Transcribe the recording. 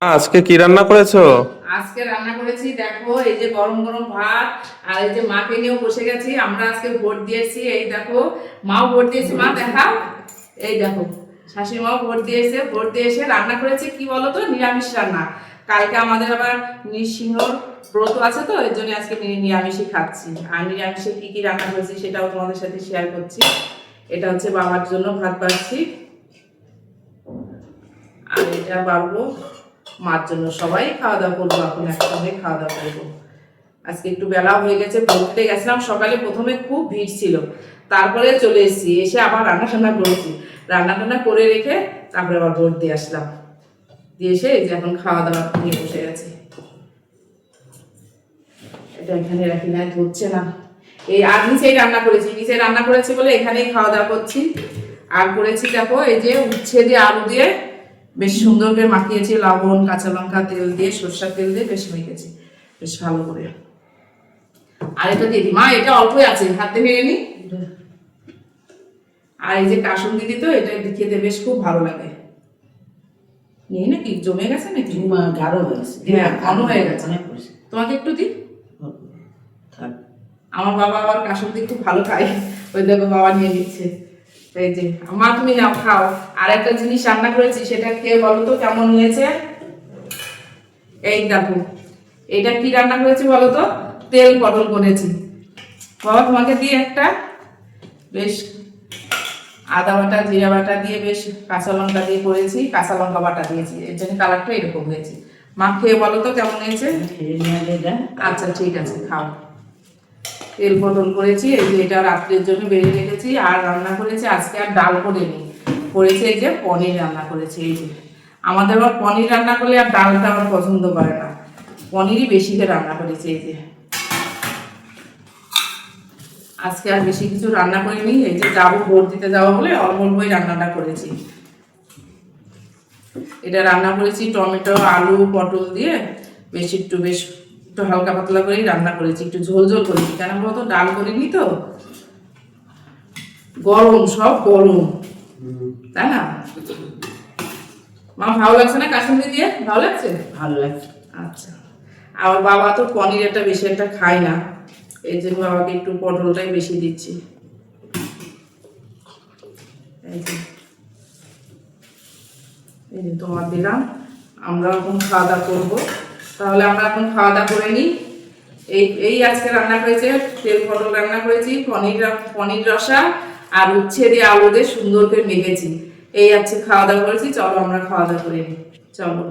আজকে কি রান্না করেছো? আজকে রান্না করেছি, দেখো এই যে গরম গরম ভাত। আর এই যে মাকে নিয়েও বসে গেছি, আমরা আজকে ভোট দিয়েছি। এই দেখো, মাও ভোট দিয়েছি, মা দেখাও। এই দেখো, শাশুড়ি মাও ভোট দিয়েছে। ভোট দিয়ে এসে রান্না করেছে কি বলতো, নিরামিষ রান্না। কালকে আমাদের আবার নৃসিংহর ব্রত আছে, তো এর জন্য আজকে নিরামিষই খাচ্ছি। আর নিরামিষে কি কি রান্না করেছি সেটাও তোমাদের সাথে শেয়ার করছি। এটা হচ্ছে বাবার জন্য ভাত বাড়ছি, আর এটা বাড়বো মার জন্য। সবাই খাওয়া দাওয়া করবো, এখন একসঙ্গে খাওয়া দাওয়া করবো। আজকে একটু বেলা হয়ে গেছে, পড়তে গেছিলাম সকালে, প্রথমে খুব ভিড় ছিল, তারপরে চলে এসেছি, এসে আবার রান্না টান্না করেছি। রান্না টান্না করে রেখে তারপরে আবার ভোট দিয়ে আসলাম, দিয়ে এসে এই যে এখন খাওয়া দাওয়া নিয়ে বসে গেছি। এটা এখানে রাখি, না ধরছে না। এই আর নিচেই রান্না করেছি, নিচে রান্না করেছি বলে এখানেই খাওয়া দাওয়া করছি। আর করেছি দেখো, এই যে উচ্ছে দিয়ে আলু দিয়ে বেশ সুন্দর করে মাখিয়েছি, লবণ কাঁচা লঙ্কা তেল দিয়ে, সরষের তেল দিয়ে বেশ মেখেছি বেশ ভালো করে। আর এটা দিদি, মা এটা অল্পই আছে, হাতে ভেঙে নি। আর এই যে কাসুন দিদি, তো এটা খেতে বেশ খুব ভালো লাগে। নিয়ে নাকি জমে গেছে নাকি? গাঢ় হয়েছে, হ্যাঁ ঘন হয়ে গেছে। তোমাকে একটু দিই। আমার বাবা আবার কাসুন দিদি খুব ভালো খায়, ওই দেখো বাবা নিয়ে নিচ্ছে। এই যে মা তুমি নাও, খাও। আর একটা জিনিস রান্না করেছি, সেটা খেয়ে বলো তো কেমন হয়েছে। এই দেখো, এটা কি রান্না করেছি বলো তো, তেল পটল করেছি। বাবা তোমাকে দিয়ে একটা, বেশ আদা বাটা জিরা বাটা দিয়ে, বেশ কাঁচা লঙ্কা দিয়ে করেছি, কাঁচা লঙ্কা বাটা দিয়েছি, এর জন্য কালারটা এরকম হয়েছে। মা খেয়ে বলো তো কেমন হয়েছে। আচ্ছা ঠিক আছে, খাও। তেল পটল করেছি, এই যে এটা রাত্রের জন্য বেড়ে রেখেছি। আর রান্না করেছি আজকে আর ডাল করিনি, করেছি এই যে পনির রান্না করেছি। এই যে আমাদের আবার পনির রান্না করলে আর ডালটা আমার পছন্দ করে না, পনিরই বেশি করে রান্না করেছি। এই যে আজকে আর বেশি কিছু রান্না করিনি, এই যে যাবো ভোট দিতে যাবো বলে অল্প অল্পই রান্নাটা করেছি। এটা রান্না করেছি টমেটো আলু পটল দিয়ে, বেশ একটু হালকা পাতলা করেই রান্না করেছি, একটু ঝোল ঝোল করেছি। কেন বলতো, ডাল করিনি তো, গরম সব গরম, তাই না? মা ভালো লাগছে না কাশ্মীরি দিয়ে? ভালো লাগছে, ভালো লাগছে। আচ্ছা। আমার বাবা তো পনির একটা বেশি একটা খায় না, এই জন্য বাবাকে একটু পটলটাই বেশি দিচ্ছি। এই যে তোমার দিলাম। আমরা এখন খাওয়া দাওয়া করবো, তাহলে আমরা এখন খাওয়া দাওয়া করে নিই। এই আজকে রান্না করেছে, তেল পটল রান্না করেছি, পনির রসা আর উচ্ছে দিয়ে আলু দিয়ে সুন্দর করে মেখেছি। এই আজকে খাওয়া দাওয়া করেছি, চলো আমরা খাওয়া দাওয়া করে নিই, চলো।